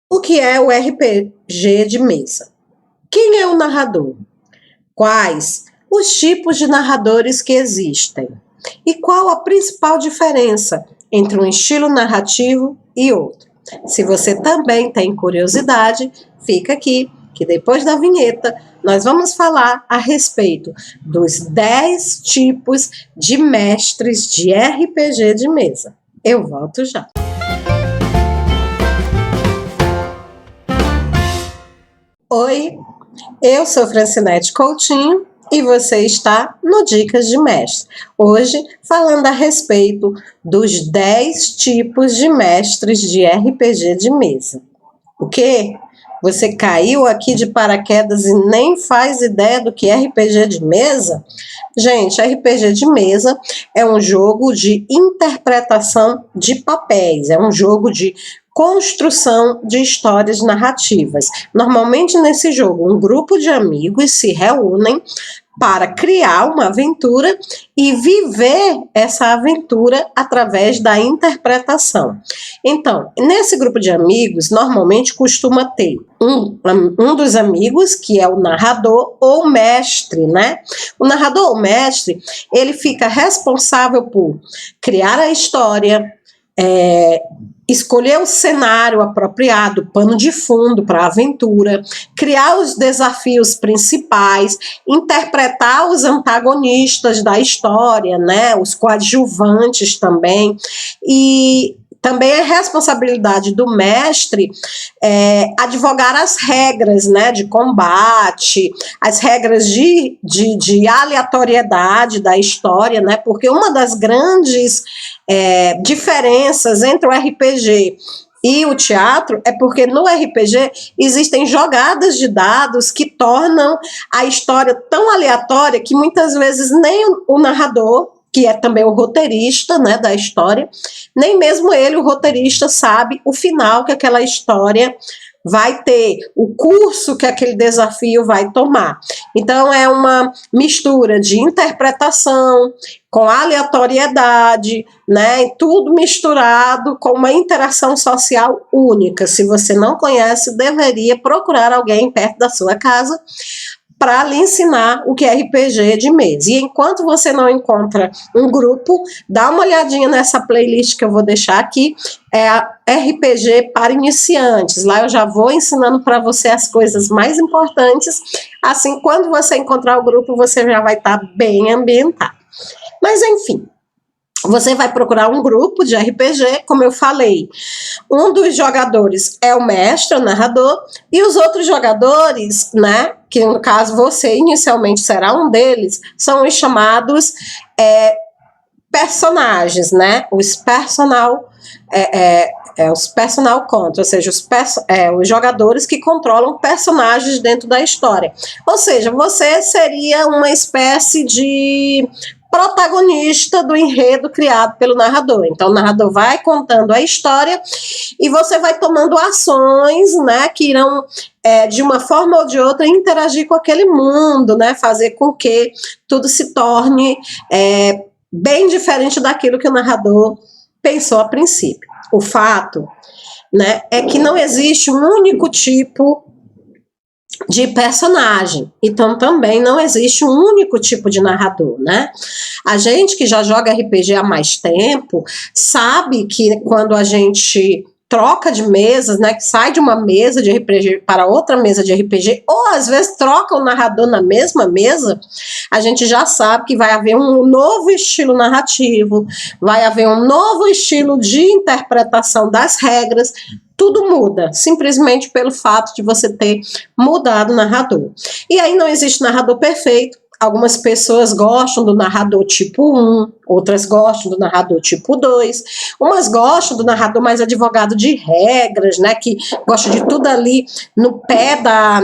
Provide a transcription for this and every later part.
O que é o RPG de mesa? Quem é o narrador? Quais os tipos de narradores que existem? E qual a principal diferença entre um estilo narrativo e outro? Se você também tem curiosidade, fica aqui, que depois da vinheta nós vamos falar a respeito dos 10 tipos de mestres de RPG de mesa. Eu volto já. Oi, eu sou Francinete Coutinho e você está no Dicas de Mestre. Hoje, falando a respeito dos 10 tipos de mestres de RPG de mesa. O quê? Você caiu aqui de paraquedas e nem faz ideia do que é RPG de mesa? Gente, RPG de mesa é um jogo de interpretação de papéis, é um jogo de construção de histórias narrativas. Normalmente nesse jogo, um grupo de amigos se reúnem para criar uma aventura e viver essa aventura através da interpretação. Então, nesse grupo de amigos, normalmente costuma ter um dos amigos, que é o narrador ou mestre, né? O narrador ou mestre, ele fica responsável por criar a história, escolher o cenário apropriado, pano de fundo para a aventura, criar os desafios principais, interpretar os antagonistas da história, né, os coadjuvantes também, e também é responsabilidade do mestre advogar as regras, né, de combate, as regras de aleatoriedade da história, né, porque uma das grandes diferenças entre o RPG e o teatro é porque no RPG existem jogadas de dados que tornam a história tão aleatória que muitas vezes nem o narrador, que é também o roteirista, né, da história, nem mesmo ele, o roteirista, sabe o final que aquela história vai ter, o curso que aquele desafio vai tomar. Então é uma mistura de interpretação com aleatoriedade, né, tudo misturado com uma interação social única. Se você não conhece, deveria procurar alguém perto da sua casa para lhe ensinar o que é RPG de mesa. E enquanto você não encontra um grupo, dá uma olhadinha nessa playlist que eu vou deixar aqui, é a RPG para iniciantes. Lá eu já vou ensinando para você as coisas mais importantes, assim, quando você encontrar o grupo, você já vai estar bem ambientado. Mas, enfim, você vai procurar um grupo de RPG, como eu falei. Um dos jogadores é o mestre, o narrador, e os outros jogadores, né, que no caso você inicialmente será um deles, são os chamados personagens, né, os personal control, ou seja, os jogadores que controlam personagens dentro da história. Ou seja, você seria uma espécie de protagonista do enredo criado pelo narrador. Então, o narrador vai contando a história e você vai tomando ações, né, que irão, de uma forma ou de outra, interagir com aquele mundo, né, fazer com que tudo se torne bem diferente daquilo que o narrador pensou a princípio. O fato, né, é que não existe um único tipo de personagem, então também não existe um único tipo de narrador, né? A gente que já joga RPG há mais tempo sabe que quando a gente troca de mesas, né, que sai de uma mesa de RPG para outra mesa de RPG, ou às vezes troca o narrador na mesma mesa, a gente já sabe que vai haver um novo estilo narrativo, vai haver um novo estilo de interpretação das regras. Tudo muda, simplesmente pelo fato de você ter mudado o narrador. E aí não existe narrador perfeito. Algumas pessoas gostam do narrador tipo 1, outras gostam do narrador tipo 2, umas gostam do narrador mais advogado de regras, né, que gosta de tudo ali no pé da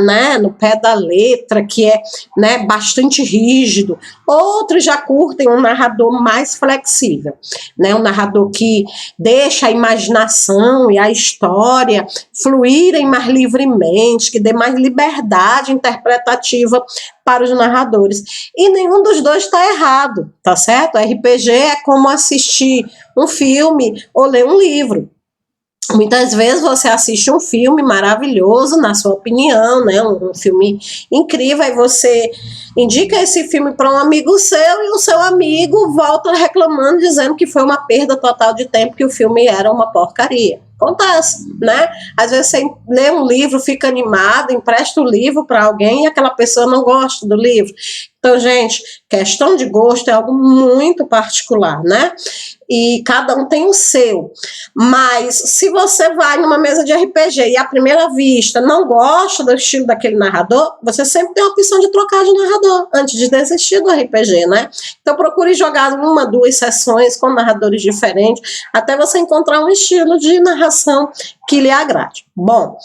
letra, que é, né, bastante rígido. Outros já curtem um narrador mais flexível, né, um narrador que deixa a imaginação e a história fluírem mais livremente, que dê mais liberdade interpretativa para os narradores. E nenhum dos dois está errado, tá certo? RPG é como assistir um filme ou ler um livro. Muitas vezes você assiste um filme maravilhoso, na sua opinião, né? Um filme incrível, aí você indica esse filme para um amigo seu e o seu amigo volta reclamando, dizendo que foi uma perda total de tempo, que o filme era uma porcaria. Acontece, né? Às vezes você lê um livro, fica animado, empresta o livro para alguém e aquela pessoa não gosta do livro. Então, gente, questão de gosto é algo muito particular, né? E cada um tem o seu. Mas se você vai numa mesa de RPG e à primeira vista não gosta do estilo daquele narrador, você sempre tem a opção de trocar de narrador antes de desistir do RPG, né? Então procure jogar uma, duas sessões com narradores diferentes até você encontrar um estilo de narração que lhe agrade. Bom,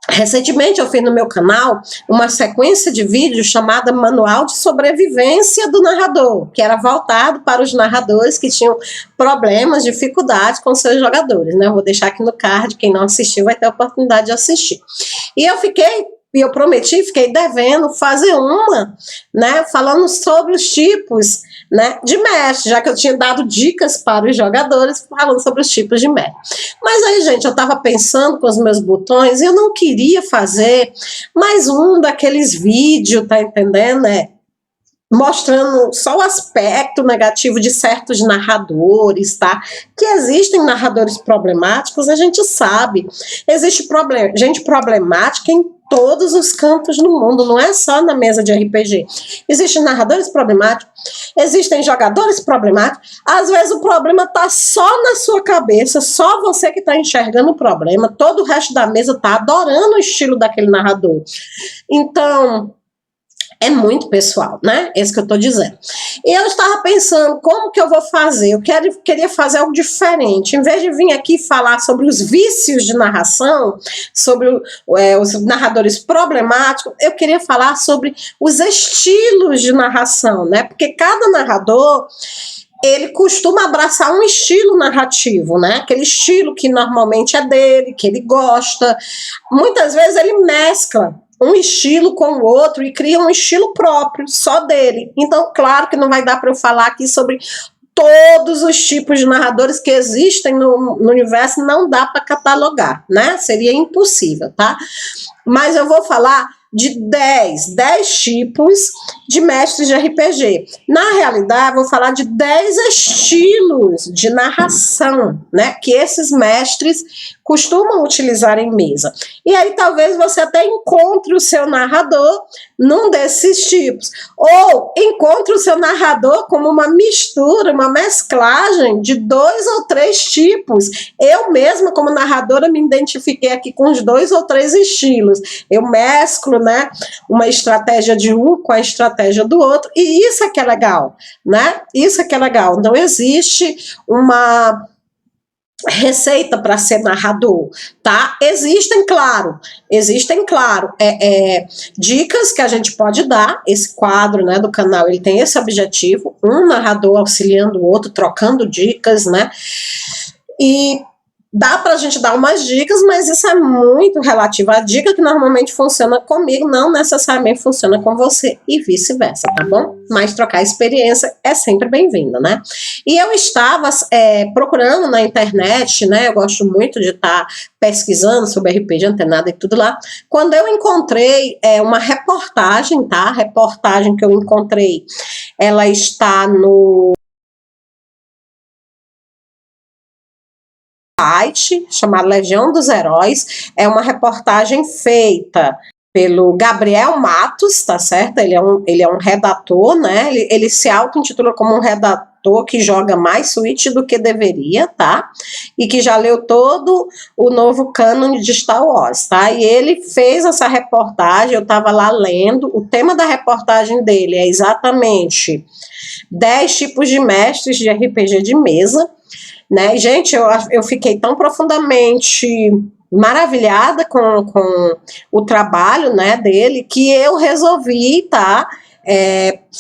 recentemente eu fiz no meu canal uma sequência de vídeos chamada Manual de Sobrevivência do Narrador, que era voltado para os narradores que tinham problemas, dificuldades com seus jogadores, né? Eu vou deixar aqui no card, quem não assistiu vai ter a oportunidade de assistir. E eu prometi, fiquei devendo fazer uma, né, falando sobre os tipos, né, de mestre, já que eu tinha dado dicas para os jogadores, falando sobre os tipos de mestre. Mas aí, gente, eu estava pensando com os meus botões e eu não queria fazer mais um daqueles vídeos, tá entendendo, né? Mostrando só o aspecto negativo de certos narradores, tá? Que existem narradores problemáticos, a gente sabe. Existe gente problemática em todos os cantos do mundo, não é só na mesa de RPG. Existem narradores problemáticos, existem jogadores problemáticos, às vezes o problema tá só na sua cabeça, só você que tá enxergando o problema, todo o resto da mesa tá adorando o estilo daquele narrador. Então, é muito pessoal, né? Esse que eu tô dizendo. E eu estava pensando, como que eu vou fazer? Eu queria fazer algo diferente. Em vez de vir aqui falar sobre os vícios de narração, sobre os narradores problemáticos, eu queria falar sobre os estilos de narração, né? Porque cada narrador, ele costuma abraçar um estilo narrativo, né? Aquele estilo que normalmente é dele, que ele gosta. Muitas vezes ele mescla um estilo com o outro e cria um estilo próprio, só dele. Então, claro que não vai dar para eu falar aqui sobre todos os tipos de narradores que existem no universo, não dá para catalogar, né? Seria impossível, tá? Mas eu vou falar de 10 tipos de mestres de RPG. Na realidade, vou falar de 10 estilos de narração, né, que esses mestres costumam utilizar em mesa. E aí talvez você até encontre o seu narrador num desses tipos, ou encontre o seu narrador como uma mistura, uma mesclagem de 2 ou 3 tipos. Eu mesma, como narradora, me identifiquei aqui com os 2 ou 3 estilos. Eu mesclo, né, uma estratégia de um com a estratégia do outro, e isso é que é legal, né? Isso é que é legal. Não existe uma receita para ser narrador, tá? Existem, claro, dicas que a gente pode dar. Esse quadro, né, do canal, ele tem esse objetivo, um narrador auxiliando o outro, trocando dicas, né? E dá para a gente dar umas dicas, mas isso é muito relativo. A dica que normalmente funciona comigo não necessariamente funciona com você e vice-versa, tá bom? Mas trocar experiência é sempre bem-vindo, né? E eu estava procurando na internet, né? Eu gosto muito de estar pesquisando sobre RPG antenado e tudo lá. Quando eu encontrei uma reportagem, tá? A reportagem que eu encontrei, ela está no site chamado Legião dos Heróis. É uma reportagem feita pelo Gabriel Matos, tá certo? Ele é um redator, né? Ele se auto-intitula como um redator que joga mais Switch do que deveria, tá? E que já leu todo o novo cânone de Star Wars, tá? E ele fez essa reportagem, eu tava lá lendo, o tema da reportagem dele é exatamente 10 tipos de mestres de RPG de mesa, né? Gente, eu fiquei tão profundamente maravilhada com o trabalho, né, dele, que eu resolvi, tá,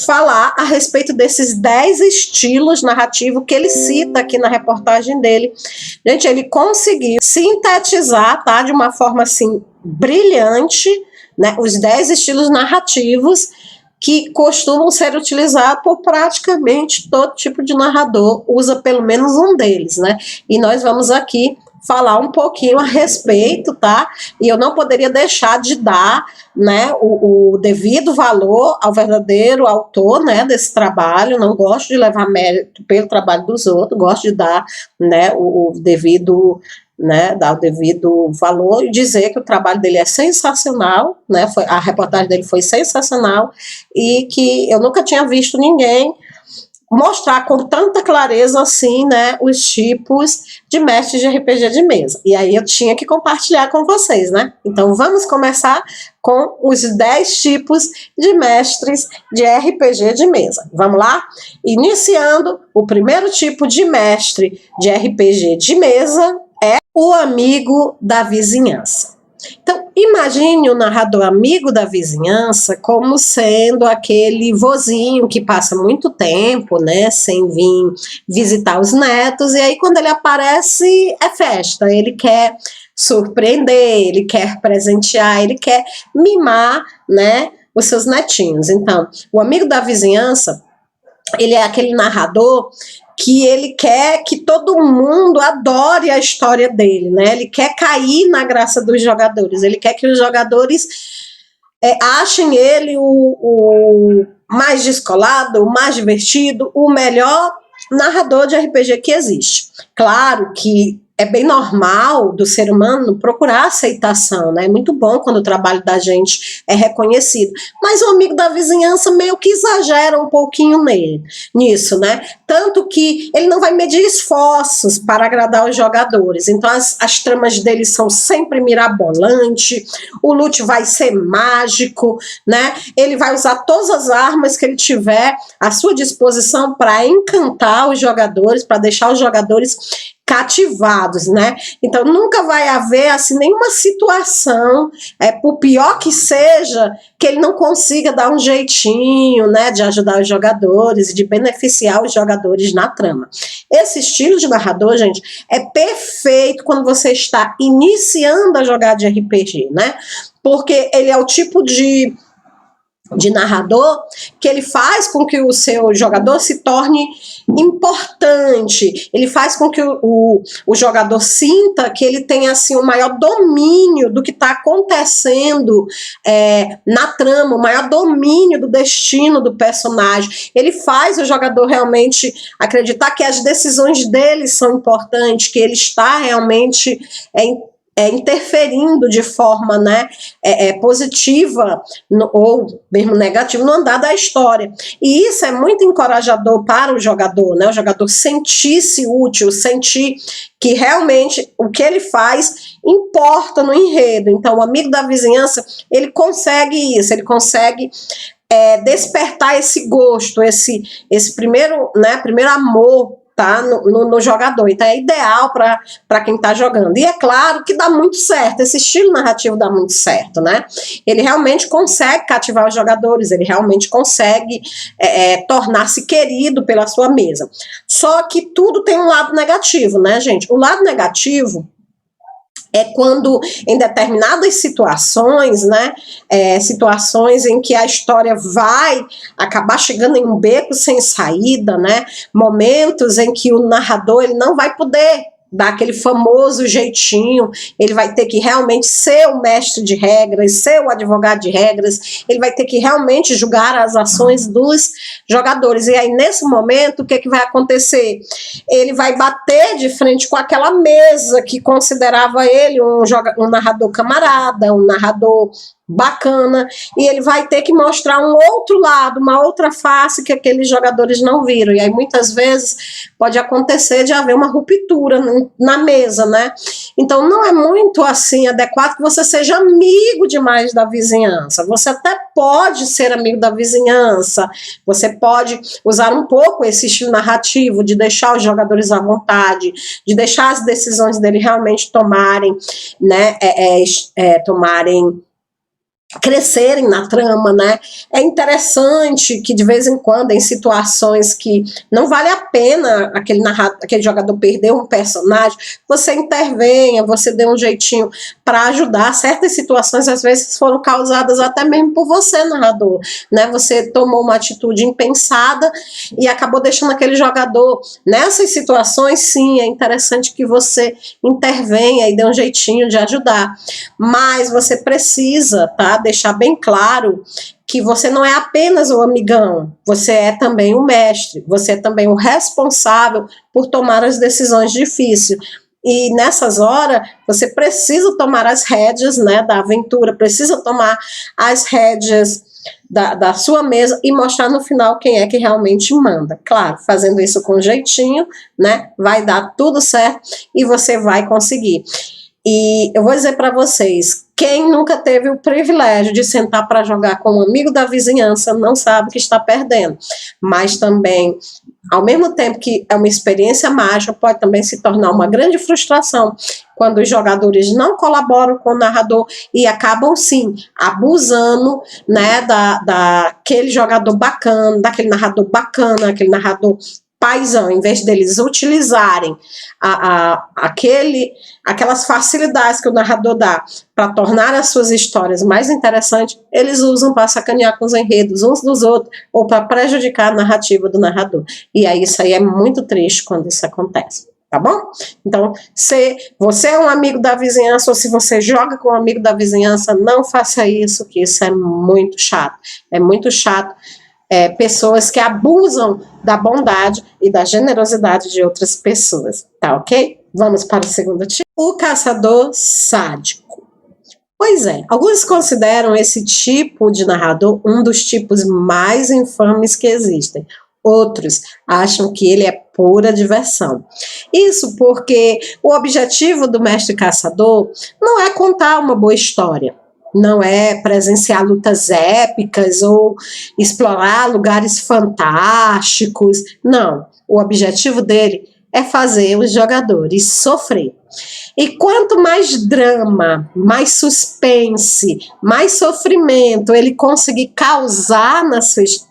falar a respeito desses 10 estilos narrativos que ele cita aqui na reportagem dele. Gente, ele conseguiu sintetizar, tá, de uma forma assim brilhante, né, os 10 estilos narrativos que costumam ser utilizados por praticamente todo tipo de narrador, usa pelo menos um deles, né? E nós vamos aqui falar um pouquinho a respeito, tá? E eu não poderia deixar de dar, né, o devido valor ao verdadeiro autor, né, desse trabalho. Não gosto de levar mérito pelo trabalho dos outros, gosto de dar, né, o devido, né, dar o devido valor e dizer que o trabalho dele é sensacional, né, a reportagem dele foi sensacional e que eu nunca tinha visto ninguém mostrar com tanta clareza assim, né, os tipos de mestres de RPG de mesa. E aí eu tinha que compartilhar com vocês, né? Então vamos começar com os 10 tipos de mestres de RPG de mesa. Vamos lá? Iniciando, o primeiro tipo de mestre de RPG de mesa é o amigo da vizinhança. Então, imagine o narrador amigo da vizinhança como sendo aquele vozinho que passa muito tempo, né, sem vir visitar os netos, e aí quando ele aparece é festa, ele quer surpreender, ele quer presentear, ele quer mimar, né, os seus netinhos. Então, o amigo da vizinhança, ele é aquele narrador que ele quer que todo mundo adore a história dele, né? Ele quer cair na graça dos jogadores, ele quer que os jogadores achem ele o mais descolado, o mais divertido, o melhor narrador de RPG que existe. Claro que é bem normal do ser humano procurar aceitação, né? É muito bom quando o trabalho da gente é reconhecido. Mas o amigo da vizinhança meio que exagera um pouquinho nisso, né? Tanto que ele não vai medir esforços para agradar os jogadores. Então as tramas dele são sempre mirabolantes, o loot vai ser mágico, né? Ele vai usar todas as armas que ele tiver à sua disposição para encantar os jogadores, para deixar os jogadores cativados, né? Então nunca vai haver assim nenhuma situação, por pior que seja, que ele não consiga dar um jeitinho, né, de ajudar os jogadores e de beneficiar os jogadores na trama. Esse estilo de narrador, gente, é perfeito quando você está iniciando a jogar de RPG, né? Porque ele é o tipo de narrador que ele faz com que o seu jogador se torne importante, ele faz com que o jogador sinta que ele tem assim o maior domínio do que está acontecendo na trama, o maior domínio do destino do personagem. Ele faz o jogador realmente acreditar que as decisões dele são importantes, que ele está realmente interferindo de forma, né, positiva ou mesmo negativa no andar da história. E isso é muito encorajador para o jogador, né? O jogador sentir-se útil, sentir que realmente o que ele faz importa no enredo. Então, o amigo da vizinhança, ele consegue isso, ele consegue despertar esse gosto, esse primeiro, né, primeiro amor, tá, no jogador. Então é ideal para quem está jogando. E é claro que dá muito certo, esse estilo narrativo dá muito certo, né? Ele realmente consegue cativar os jogadores, ele realmente consegue tornar-se querido pela sua mesa. Só que tudo tem um lado negativo, né, gente? O lado negativo é quando, em determinadas situações, né, situações em que a história vai acabar chegando em um beco sem saída, né, momentos em que o narrador ele não vai poder dar aquele famoso jeitinho, ele vai ter que realmente ser o mestre de regras, ser o advogado de regras, ele vai ter que realmente julgar as ações dos jogadores. E aí, nesse momento, o que vai acontecer? Ele vai bater de frente com aquela mesa que considerava ele um narrador camarada, um narrador bacana, e ele vai ter que mostrar um outro lado, uma outra face que aqueles jogadores não viram, e aí muitas vezes pode acontecer de haver uma ruptura na mesa, né? Então não é muito assim adequado que você seja amigo demais da vizinhança. Você até pode ser amigo da vizinhança, você pode usar um pouco esse estilo narrativo de deixar os jogadores à vontade, de deixar as decisões dele realmente tomarem, né, tomarem crescerem na trama, né? É interessante que de vez em quando, em situações que não vale a pena aquele jogador perder um personagem, você intervenha, você dê um jeitinho para ajudar. Certas situações às vezes foram causadas até mesmo por você, narrador, né? Você tomou uma atitude impensada e acabou deixando aquele jogador. Nessas situações, sim, é interessante que você intervenha e dê um jeitinho de ajudar. Mas você precisa, tá? Deixar bem claro que você não é apenas o amigão, você é também o mestre, você é também o responsável por tomar as decisões difíceis. E nessas horas, você precisa tomar as rédeas, né, da aventura, precisa tomar as rédeas da sua mesa e mostrar no final quem é que realmente manda. Claro, fazendo isso com jeitinho, né, vai dar tudo certo e você vai conseguir. E eu vou dizer para vocês, quem nunca teve o privilégio de sentar para jogar com um amigo da vizinhança não sabe que está perdendo. Mas também, ao mesmo tempo que é uma experiência mágica, pode também se tornar uma grande frustração quando os jogadores não colaboram com o narrador e acabam, sim, abusando, né, daquele jogador bacana, daquele narrador bacana, aquele narrador paisão, em vez deles utilizarem aquelas facilidades que o narrador dá para tornar as suas histórias mais interessantes, eles usam para sacanear com os enredos uns dos outros ou para prejudicar a narrativa do narrador. E aí isso aí é muito triste quando isso acontece. Tá bom? Então, se você é um amigo da vizinhança ou se você joga com um amigo da vizinhança, não faça isso, que isso é muito chato. É muito chato. Pessoas que abusam da bondade e da generosidade de outras pessoas, tá ok? Vamos para o segundo tipo. O caçador sádico. Pois é, alguns consideram esse tipo de narrador um dos tipos mais infames que existem. Outros acham que ele é pura diversão. Isso porque o objetivo do mestre caçador não é contar uma boa história. Não é presenciar lutas épicas ou explorar lugares fantásticos. Não. O objetivo dele é fazer os jogadores sofrer. E quanto mais drama, mais suspense, mais sofrimento ele conseguir causar na sua história,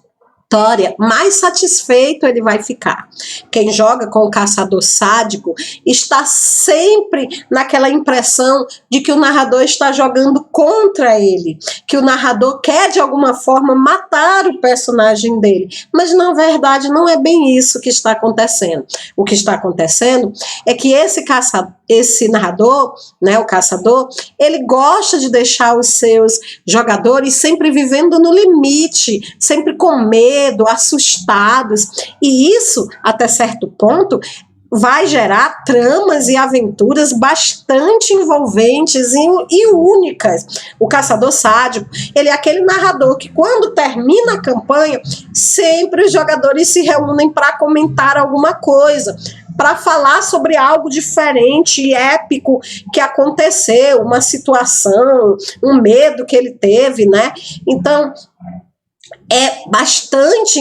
mais satisfeito ele vai ficar. Quem joga com o caçador sádico está sempre naquela impressão de que o narrador está jogando contra ele, que o narrador quer de alguma forma matar o personagem dele, mas na verdade não é bem isso que está acontecendo. O que está acontecendo é que esse narrador, né, o caçador, ele gosta de deixar os seus jogadores sempre vivendo no limite, sempre com medo, assustados, e isso, até certo ponto, vai gerar tramas e aventuras bastante envolventes e únicas. O caçador sádico, ele é aquele narrador que quando termina a campanha, sempre os jogadores se reúnem para comentar alguma coisa, para falar sobre algo diferente e épico que aconteceu, uma situação, um medo que ele teve, né? Então, é bastante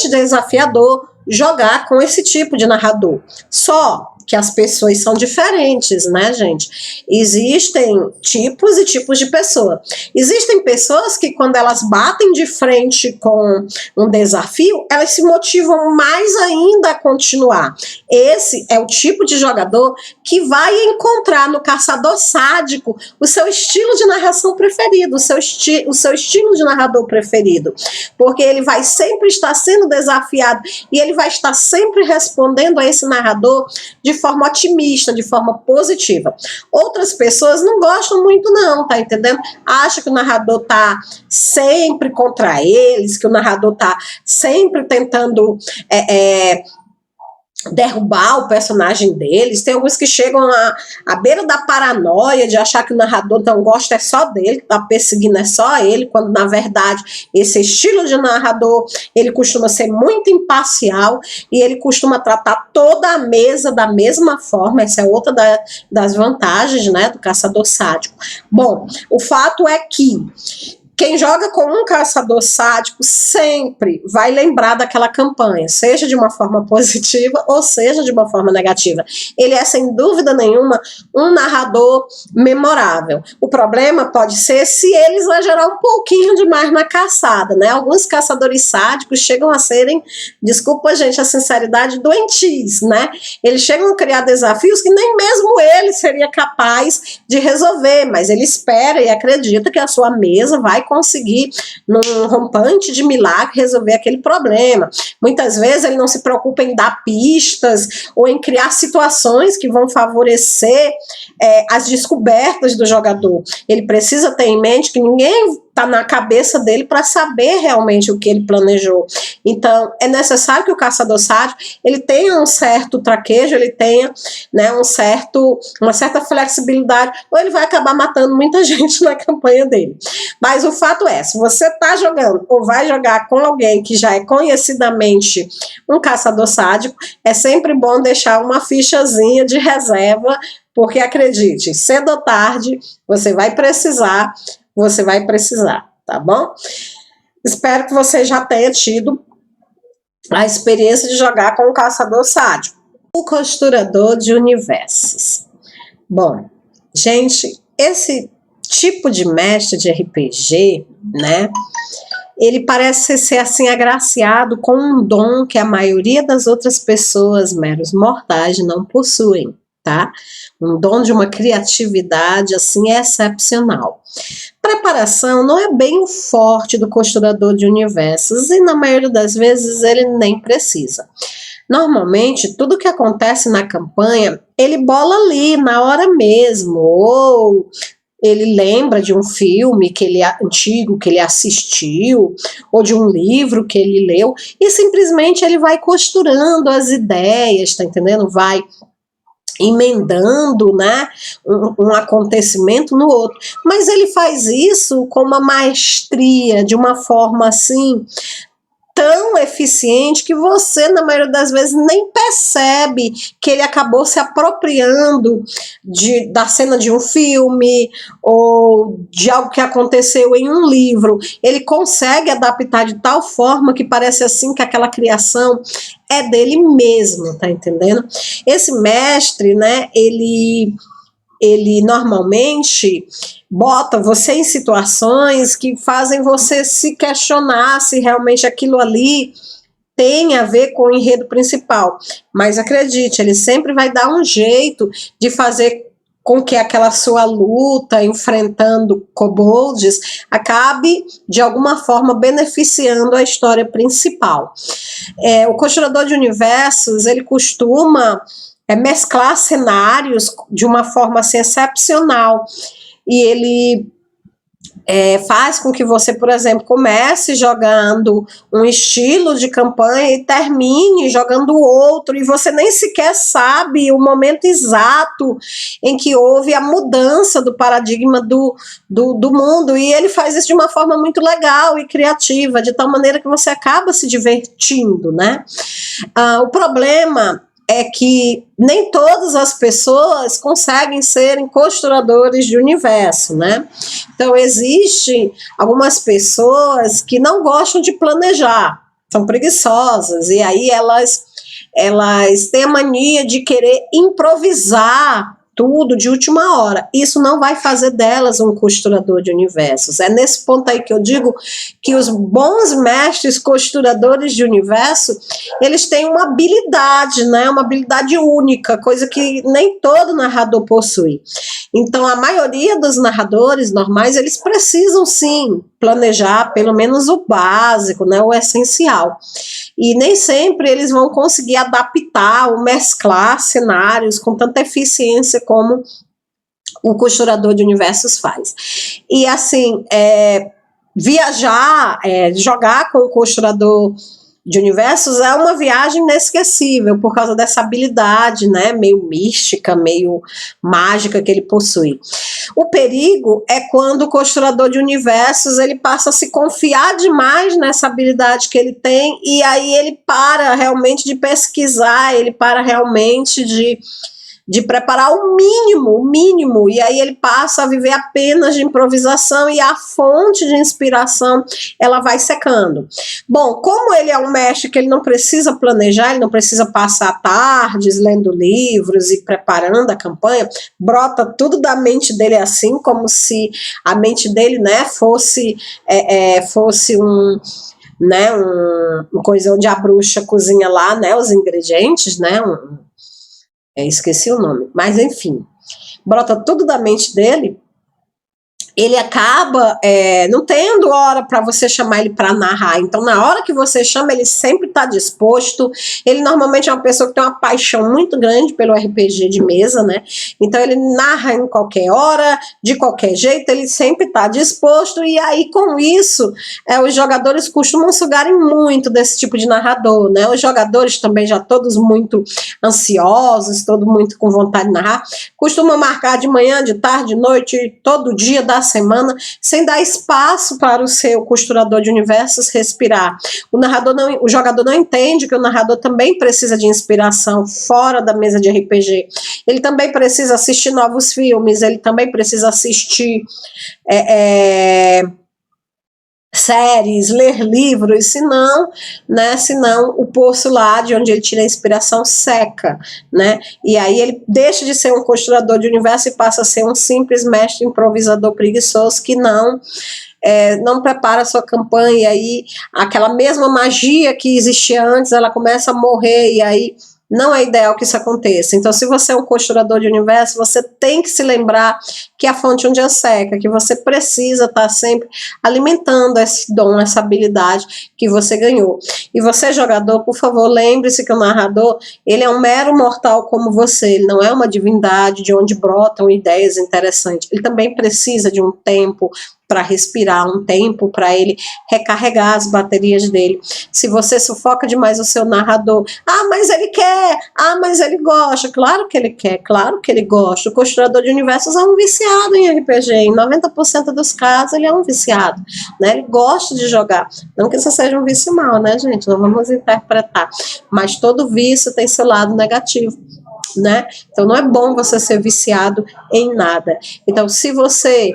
desafiador jogar com esse tipo de narrador. Só que as pessoas são diferentes, né, gente? Existem tipos e tipos de pessoa. Existem pessoas que, quando elas batem de frente com um desafio, elas se motivam mais ainda a continuar. Esse é o tipo de jogador que vai encontrar no caçador sádico o seu estilo de narração preferido, o seu estilo de narrador preferido. Porque ele vai sempre estar sendo desafiado e ele vai estar sempre respondendo a esse narrador de forma otimista, de forma positiva. Outras pessoas não gostam muito não, tá entendendo? Acham que o narrador tá sempre contra eles, que o narrador tá sempre tentando derrubar o personagem deles. Tem alguns que chegam à beira da paranoia de achar que o narrador não gosta, é só dele, que tá perseguindo é só ele, quando na verdade esse estilo de narrador, ele costuma ser muito imparcial e ele costuma tratar toda a mesa da mesma forma. Essa é outra das vantagens, né, do caçador sádico. Bom, o fato é que Quem joga com um caçador sádico sempre vai lembrar daquela campanha, seja de uma forma positiva ou seja de uma forma negativa. Ele é, sem dúvida nenhuma, um narrador memorável. O problema pode ser se ele exagerar um pouquinho demais na caçada, né? Alguns caçadores sádicos chegam a serem, desculpa, gente, a sinceridade, doentios, né? Eles chegam a criar desafios que nem mesmo ele seria capaz de resolver, mas ele espera e acredita que a sua mesa vai conseguir, num rompante de milagre, resolver aquele problema. Muitas vezes ele não se preocupa em dar pistas ou em criar situações que vão favorecer as descobertas do jogador. Ele precisa ter em mente que ninguém está na cabeça dele para saber realmente o que ele planejou. Então, é necessário que o caçador sádico ele tenha um certo traquejo, ele tenha, né, uma certa flexibilidade, ou ele vai acabar matando muita gente na campanha dele. Mas o fato é, se você está jogando ou vai jogar com alguém que já é conhecidamente um caçador sádico, é sempre bom deixar uma fichazinha de reserva, porque acredite, cedo ou tarde você vai precisar, tá bom? Espero que você já tenha tido a experiência de jogar com um caçador sádico. O costurador de universos. Bom, gente, esse tipo de mestre de RPG, né, ele parece ser assim agraciado com um dom que a maioria das outras pessoas, meros mortais, não possuem, tá? Um dom de uma criatividade assim excepcional. Preparação não é bem o forte do costurador de universos e na maioria das vezes ele nem precisa. Normalmente, tudo que acontece na campanha, ele bola ali na hora mesmo, ou ele lembra de um filme antigo que ele assistiu, ou de um livro que ele leu, e simplesmente ele vai costurando as ideias, tá entendendo? Vai emendando, né, um acontecimento no outro, mas ele faz isso com uma maestria, de uma forma assim tão eficiente que você, na maioria das vezes, nem percebe que ele acabou se apropriando da cena de um filme ou de algo que aconteceu em um livro. Ele consegue adaptar de tal forma que parece assim que aquela criação é dele mesmo, tá entendendo? Esse mestre, né, ele normalmente bota você em situações que fazem você se questionar se realmente aquilo ali tem a ver com o enredo principal. Mas acredite, ele sempre vai dar um jeito de fazer com que aquela sua luta enfrentando kobolds acabe, de alguma forma, beneficiando a história principal. O costurador de universos, ele costuma mesclar cenários de uma forma assim, excepcional. E ele faz com que você, por exemplo, comece jogando um estilo de campanha e termine jogando outro, e você nem sequer sabe o momento exato em que houve a mudança do paradigma do mundo, e ele faz isso de uma forma muito legal e criativa, de tal maneira que você acaba se divertindo, né? O problema é que nem todas as pessoas conseguem serem costuradores de universo, né? Então, existem algumas pessoas que não gostam de planejar, são preguiçosas, e aí elas têm a mania de querer improvisar tudo de última hora. Isso não vai fazer delas um costurador de universos. É nesse ponto aí que eu digo que os bons mestres costuradores de universo, eles têm uma habilidade, né? Uma habilidade única, coisa que nem todo narrador possui. Então, a maioria dos narradores normais, eles precisam sim planejar pelo menos o básico, né? O essencial. E nem sempre eles vão conseguir adaptar ou mesclar cenários com tanta eficiência como o costurador de universos faz. E assim, jogar com o costurador de universos é uma viagem inesquecível por causa dessa habilidade, né, meio mística, meio mágica que ele possui. O perigo é quando o costurador de universos ele passa a se confiar demais nessa habilidade que ele tem, e aí ele para realmente de pesquisar, ele para realmente de de preparar o mínimo, e aí ele passa a viver apenas de improvisação e a fonte de inspiração, ela vai secando. Bom, como ele é um mestre que ele não precisa planejar, ele não precisa passar tardes lendo livros e preparando a campanha, brota tudo da mente dele assim, como se a mente dele, né, fosse né, uma coisa onde a bruxa cozinha lá, né, os ingredientes, né, esqueci o nome, mas enfim, brota tudo da mente dele. Ele acaba não tendo hora para você chamar ele para narrar. Então, na hora que você chama, ele sempre está disposto. Ele normalmente é uma pessoa que tem uma paixão muito grande pelo RPG de mesa, né? Então, ele narra em qualquer hora, de qualquer jeito, ele sempre está disposto. E aí, com isso, os jogadores costumam sugarem muito desse tipo de narrador, né? Os jogadores também já todos muito ansiosos, todos muito com vontade de narrar, costumam marcar de manhã, de tarde, de noite, todo dia da semana, sem dar espaço para o seu costurador de universos respirar. O jogador não entende que o narrador também precisa de inspiração fora da mesa de RPG. Ele também precisa assistir novos filmes, ele também precisa assistir séries, ler livros, senão o poço lá de onde ele tira a inspiração seca, né? E aí ele deixa de ser um costurador de universo e passa a ser um simples mestre improvisador preguiçoso que não prepara a sua campanha, e aí aquela mesma magia que existia antes, ela começa a morrer, e aí não é ideal que isso aconteça. Então, se você é um costurador de universo, você tem que se lembrar que a fonte um dia seca, que você precisa estar sempre alimentando esse dom, essa habilidade que você ganhou. E você, jogador, por favor, lembre-se que o narrador, ele é um mero mortal como você, ele não é uma divindade de onde brotam ideias interessantes. Ele também precisa de um tempo para respirar, um tempo para ele recarregar as baterias dele. Se você sufoca demais o seu narrador, mas ele quer, mas ele gosta, claro que ele quer, claro que ele gosta. O costurador de universos é um viciado em RPG, em 90% dos casos ele é um viciado, né? Ele gosta de jogar, não que isso seja um vício mal, né, gente, não vamos interpretar, mas todo vício tem seu lado negativo, né? Então não é bom você ser viciado em nada. Então, se você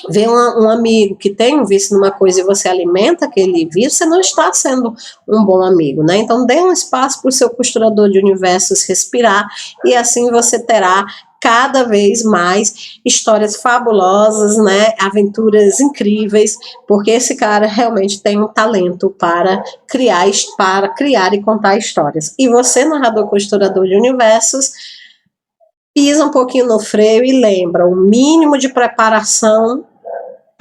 vê um amigo que tem um vício numa coisa e você alimenta aquele vício, você não está sendo um bom amigo, né? Então dê um espaço para o seu costurador de universos respirar, e assim você terá cada vez mais histórias fabulosas, né? Aventuras incríveis, porque esse cara realmente tem um talento para criar e contar histórias. E você, narrador costurador de universos, pisa um pouquinho no freio e lembra, o mínimo de preparação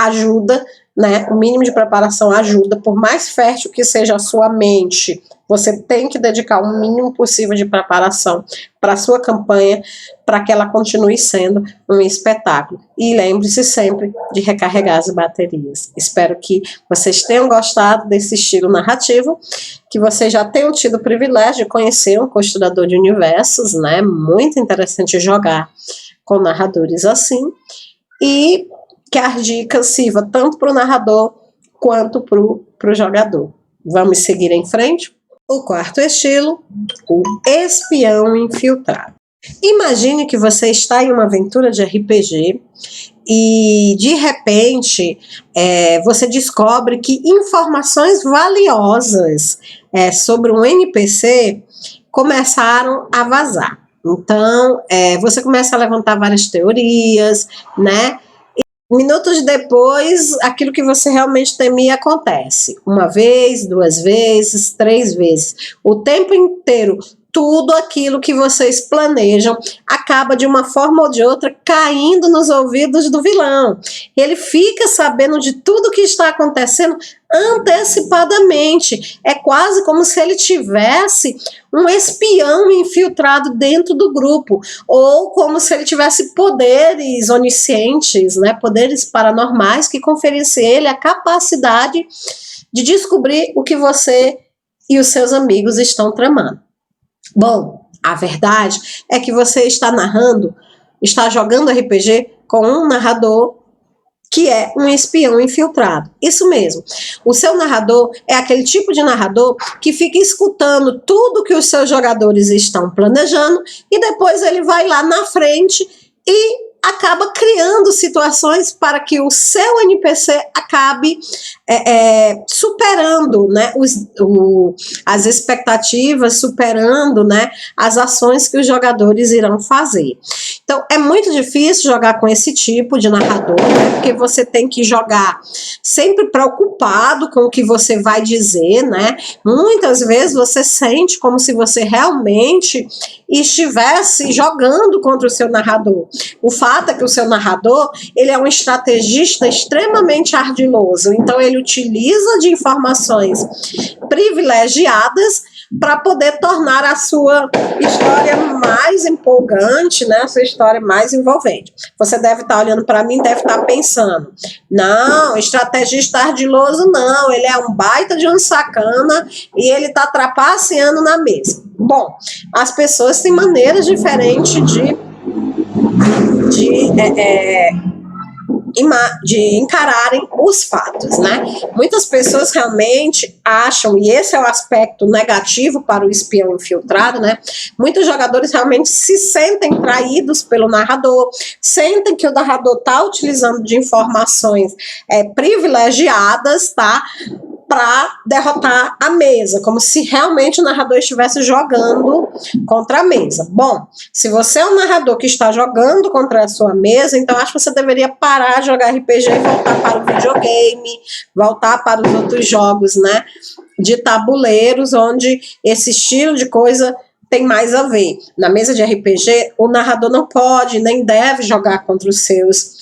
ajuda, né? O mínimo de preparação ajuda, por mais fértil que seja a sua mente, você tem que dedicar o mínimo possível de preparação para a sua campanha, para que ela continue sendo um espetáculo. E lembre-se sempre de recarregar as baterias. Espero que vocês tenham gostado desse estilo narrativo, que vocês já tenham tido o privilégio de conhecer um costurador de universos, né? Muito interessante jogar com narradores assim, e que as dicas sirvam tanto para o narrador quanto para o jogador. Vamos seguir em frente? O quarto estilo, o espião infiltrado. Imagine que você está em uma aventura de RPG e, de repente, você descobre que informações valiosas sobre um NPC começaram a vazar. Então, você começa a levantar várias teorias, né? Minutos depois, aquilo que você realmente temia acontece. Uma vez, duas vezes, três vezes. O tempo inteiro, tudo aquilo que vocês planejam acaba de uma forma ou de outra caindo nos ouvidos do vilão. Ele fica sabendo de tudo que está acontecendo antecipadamente. É quase como se ele tivesse um espião infiltrado dentro do grupo, ou como se ele tivesse poderes oniscientes, né, poderes paranormais que conferissem a ele a capacidade de descobrir o que você e os seus amigos estão tramando. Bom, a verdade é que você está jogando RPG com um narrador que é um espião infiltrado. Isso mesmo. O seu narrador é aquele tipo de narrador que fica escutando tudo que os seus jogadores estão planejando e depois ele vai lá na frente e acaba criando situações para que o seu NPC acabe superando, né, as expectativas, superando, né, as ações que os jogadores irão fazer. Então, é muito difícil jogar com esse tipo de narrador, né, porque você tem que jogar sempre preocupado com o que você vai dizer, né? Muitas vezes você sente como se você realmente estivesse jogando contra o seu narrador. O fato é que o seu narrador, ele é um estrategista extremamente ardiloso, então ele utiliza de informações privilegiadas para poder tornar a sua história mais empolgante, né? A sua história mais envolvente. Você deve estar olhando para mim, deve estar pensando, não, estrategista ardiloso não, ele é um baita de um sacana e ele está trapaceando na mesa. Bom, as pessoas têm maneiras diferentes de encararem os fatos, né? Muitas pessoas realmente acham, e esse é o aspecto negativo para o espião infiltrado, né? Muitos jogadores realmente se sentem traídos pelo narrador, sentem que o narrador está utilizando de informações privilegiadas, tá? Para derrotar a mesa, como se realmente o narrador estivesse jogando contra a mesa. Bom, se você é um narrador que está jogando contra a sua mesa, então acho que você deveria parar de jogar RPG e voltar para o videogame, voltar para os outros jogos, né, de tabuleiros, onde esse estilo de coisa tem mais a ver. Na mesa de RPG, o narrador não pode nem deve jogar contra os seus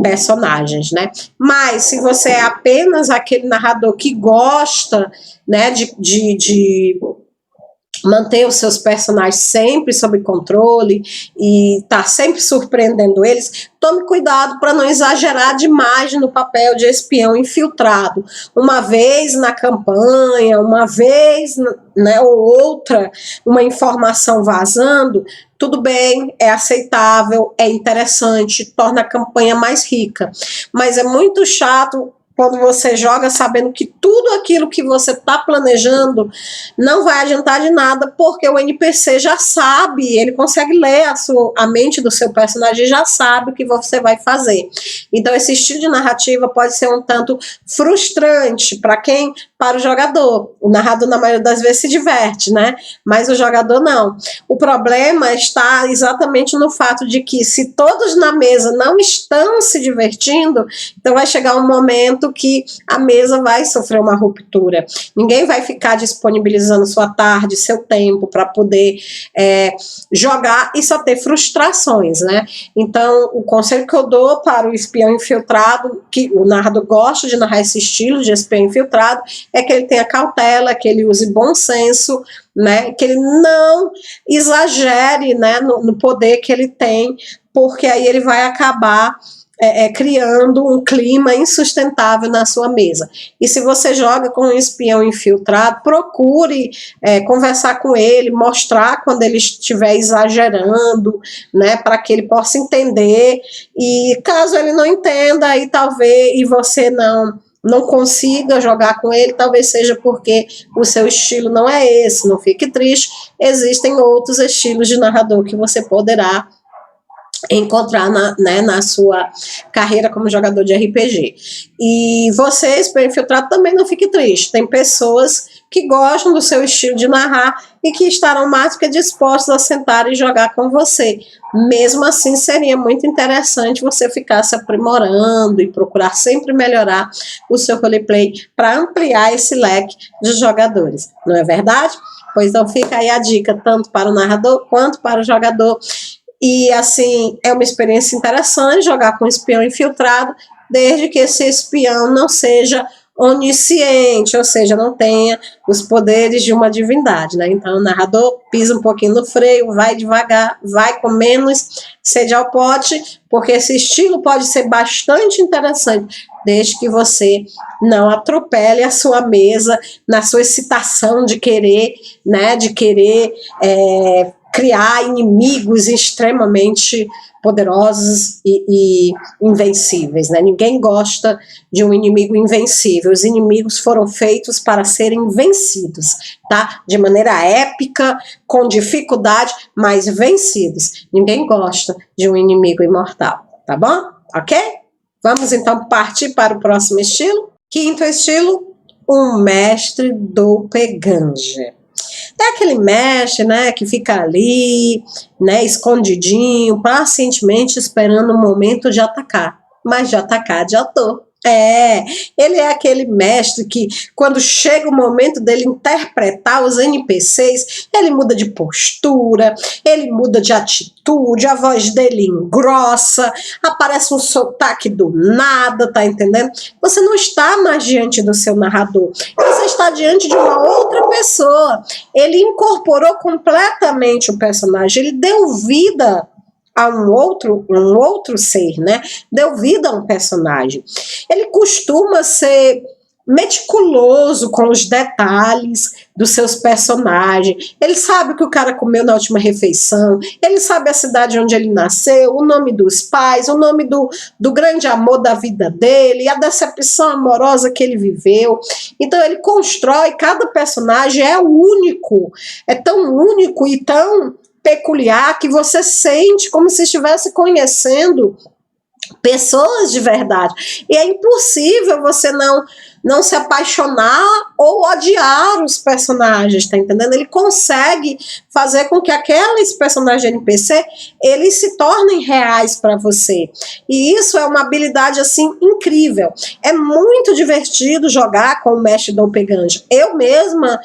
personagens, né? Mas se você é apenas aquele narrador que gosta, né, de manter os seus personagens sempre sob controle e tá sempre surpreendendo eles, tome cuidado para não exagerar demais no papel de espião infiltrado. Uma vez na campanha, uma vez, né, ou outra, uma informação vazando, tudo bem, é aceitável, é interessante, torna a campanha mais rica. Mas é muito chato quando você joga sabendo que tudo aquilo que você está planejando não vai adiantar de nada, porque o NPC já sabe, ele consegue ler a mente do seu personagem e já sabe o que você vai fazer. Então esse estilo de narrativa pode ser um tanto frustrante para o jogador. O narrador na maioria das vezes se diverte, né? Mas o jogador não. O problema está exatamente no fato de que se todos na mesa não estão se divertindo, então vai chegar um momento que a mesa vai sofrer uma ruptura. Ninguém vai ficar disponibilizando sua tarde, seu tempo para poder jogar e só ter frustrações, né? Então, o conselho que eu dou para o espião infiltrado, que o narrador gosta de narrar esse estilo de espião infiltrado, é que ele tenha cautela, que ele use bom senso, né? Que ele não exagere, né, no poder que ele tem, porque aí ele vai acabar criando um clima insustentável na sua mesa. E se você joga com um espião infiltrado, procure conversar com ele, mostrar quando ele estiver exagerando, né, para que ele possa entender, e caso ele não entenda, aí talvez, e você não consiga jogar com ele, talvez seja porque o seu estilo não é esse, não fique triste, existem outros estilos de narrador que você poderá encontrar na sua carreira como jogador de RPG. E você, espião infiltrado, também não fique triste, tem pessoas que gostam do seu estilo de narrar e que estarão mais do que dispostos a sentar e jogar com você. Mesmo assim, seria muito interessante você ficar se aprimorando e procurar sempre melhorar o seu roleplay para ampliar esse leque de jogadores, não é verdade? Pois então fica aí a dica, tanto para o narrador quanto para o jogador. E assim, é uma experiência interessante jogar com um espião infiltrado, desde que esse espião não seja onisciente, ou seja, não tenha os poderes de uma divindade, né? Então o narrador pisa um pouquinho no freio, vai devagar, vai com menos sede ao pote, porque esse estilo pode ser bastante interessante, desde que você não atropele a sua mesa na sua excitação de querer, né, criar inimigos extremamente poderosos e invencíveis, né? Ninguém gosta de um inimigo invencível. Os inimigos foram feitos para serem vencidos, tá? De maneira épica, com dificuldade, mas vencidos. Ninguém gosta de um inimigo imortal, tá bom? Ok? Vamos então partir para o próximo estilo. Quinto estilo, um mestre doppelganger. É aquele mestre, né, que fica ali, né, escondidinho, pacientemente esperando o momento de atacar. Mas de atacar, de ator. Ele é aquele mestre que, quando chega o momento dele interpretar os NPCs, ele muda de postura, ele muda de atitude, a voz dele engrossa, aparece um sotaque do nada, tá entendendo? Você não está mais diante do seu narrador, você está diante de uma outra pessoa. Ele incorporou completamente o personagem, ele deu vida a um outro ser, né? Deu vida a um personagem. Ele costuma ser meticuloso com os detalhes dos seus personagens. Ele sabe o que o cara comeu na última refeição, ele sabe a cidade onde ele nasceu, o nome dos pais, o nome do grande amor da vida dele, a decepção amorosa que ele viveu. Então ele constrói, cada personagem é único, é tão único e tão peculiar que você sente como se estivesse conhecendo pessoas de verdade. E é impossível você não se apaixonar ou odiar os personagens, tá entendendo? Ele consegue fazer com que aqueles personagens NPC, eles se tornem reais para você. E isso é uma habilidade, assim, incrível. É muito divertido jogar com o mestre doppelganger. Eu mesma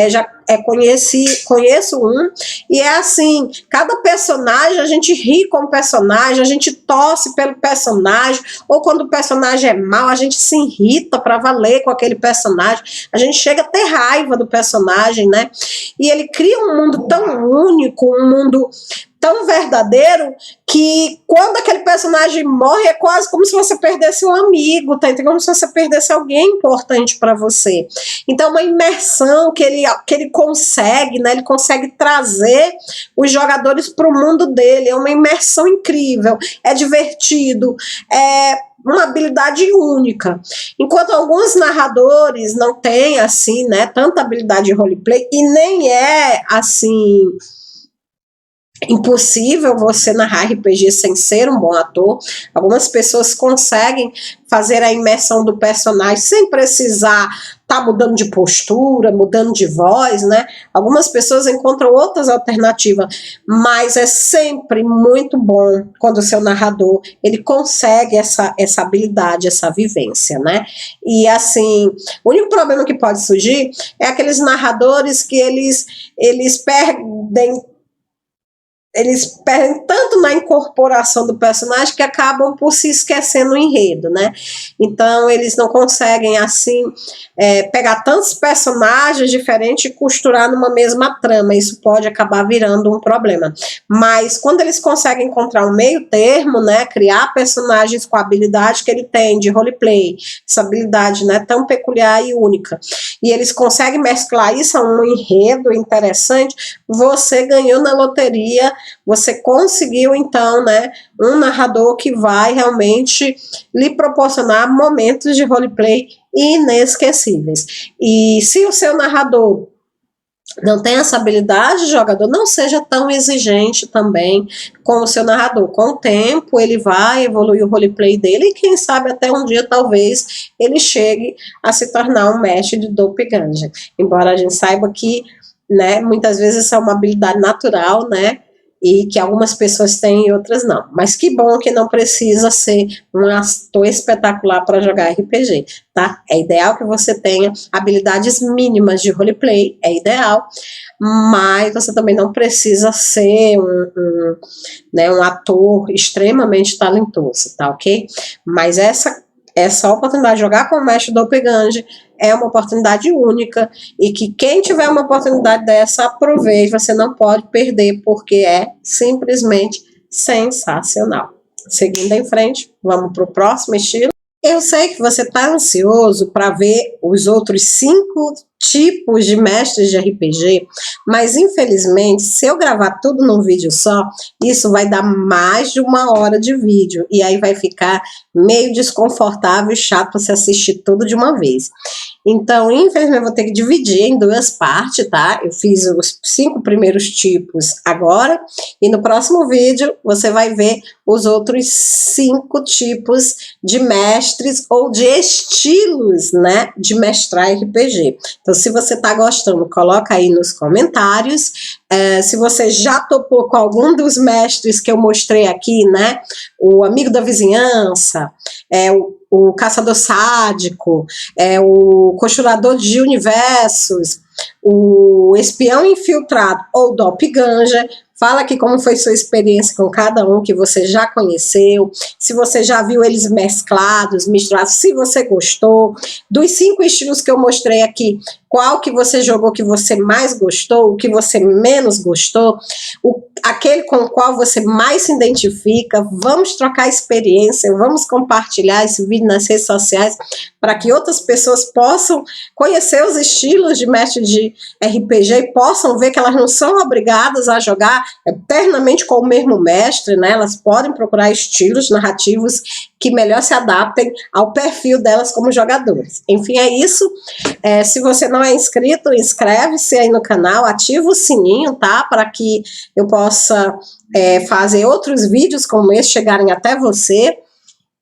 já conheço um, e é assim, cada personagem, a gente ri com o personagem, a gente torce pelo personagem, ou quando o personagem é mau, a gente se irrita para valer com aquele personagem, a gente chega a ter raiva do personagem, né? E ele cria um mundo tão único, um mundo tão verdadeiro, que quando aquele personagem morre é quase como se você perdesse um amigo, tá? Então, como se você perdesse alguém importante para você. Então, uma imersão que ele consegue, né? Ele consegue trazer os jogadores para o mundo dele. É uma imersão incrível, é divertido, é uma habilidade única. Enquanto alguns narradores não têm, assim, né, tanta habilidade de roleplay, e nem é, assim, impossível você narrar RPG sem ser um bom ator. Algumas pessoas conseguem fazer a imersão do personagem sem precisar estar mudando de postura, mudando de voz, né? Algumas pessoas encontram outras alternativas, mas é sempre muito bom quando o seu narrador, ele consegue essa habilidade, essa vivência, né? E assim, o único problema que pode surgir é aqueles narradores que eles perdem tanto na incorporação do personagem que acabam por se esquecendo o enredo, né? Então, eles não conseguem, assim, pegar tantos personagens diferentes e costurar numa mesma trama. Isso pode acabar virando um problema. Mas, quando eles conseguem encontrar um meio termo, né? Criar personagens com a habilidade que ele tem de roleplay, essa habilidade, né, tão peculiar e única, e eles conseguem mesclar isso a um enredo interessante, você ganhou na loteria. Você conseguiu, então, né, um narrador que vai realmente lhe proporcionar momentos de roleplay inesquecíveis. E se o seu narrador não tem essa habilidade, jogador, não seja tão exigente também com o seu narrador. Com o tempo, ele vai evoluir o roleplay dele e quem sabe até um dia, talvez, ele chegue a se tornar um mestre de doppelganger. Embora a gente saiba que, né, muitas vezes isso é uma habilidade natural, né, e que algumas pessoas têm e outras não. Mas que bom que não precisa ser um ator espetacular para jogar RPG, tá? É ideal que você tenha habilidades mínimas de roleplay, é ideal, mas você também não precisa ser um ator extremamente talentoso, tá ok? Mas essa oportunidade de jogar com o mestre doppelganger é uma oportunidade única e que quem tiver uma oportunidade dessa, aproveite, você não pode perder, porque é simplesmente sensacional. Seguindo em frente, vamos para o próximo estilo. Eu sei que você está ansioso para ver os outros 5 tipos de mestres de RPG, mas infelizmente, se eu gravar tudo num vídeo só, isso vai dar mais de 1 hora de vídeo, e aí vai ficar meio desconfortável e chato para você assistir tudo de uma vez. Então, infelizmente, eu vou ter que dividir em 2 partes, tá? Eu fiz os 5 primeiros tipos agora, e no próximo vídeo você vai ver os outros 5 tipos de mestres ou de estilos, né, de mestrar RPG. Então, se você está gostando, coloca aí nos comentários. Se você já topou com algum dos mestres que eu mostrei aqui, né, o amigo da vizinhança, o caçador sádico, o costurador de universos, o espião infiltrado ou doppelganger, fala aqui como foi sua experiência com cada um que você já conheceu, se você já viu eles mesclados, misturados, se você gostou. Dos 5 estilos que eu mostrei aqui, qual que você jogou que você mais gostou, o que você menos gostou, aquele com o qual você mais se identifica. Vamos trocar experiência, vamos compartilhar esse vídeo nas redes sociais para que outras pessoas possam conhecer os estilos de mestre de RPG e possam ver que elas não são obrigadas a jogar eternamente com o mesmo mestre, né? Elas podem procurar estilos narrativos que melhor se adaptem ao perfil delas como jogadores. Enfim, é isso. Se você não é inscrito, inscreve-se aí no canal, ativa o sininho, tá? Para que eu possa fazer outros vídeos como esse chegarem até você.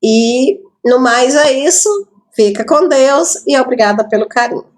E no mais é isso. Fica com Deus e obrigada pelo carinho.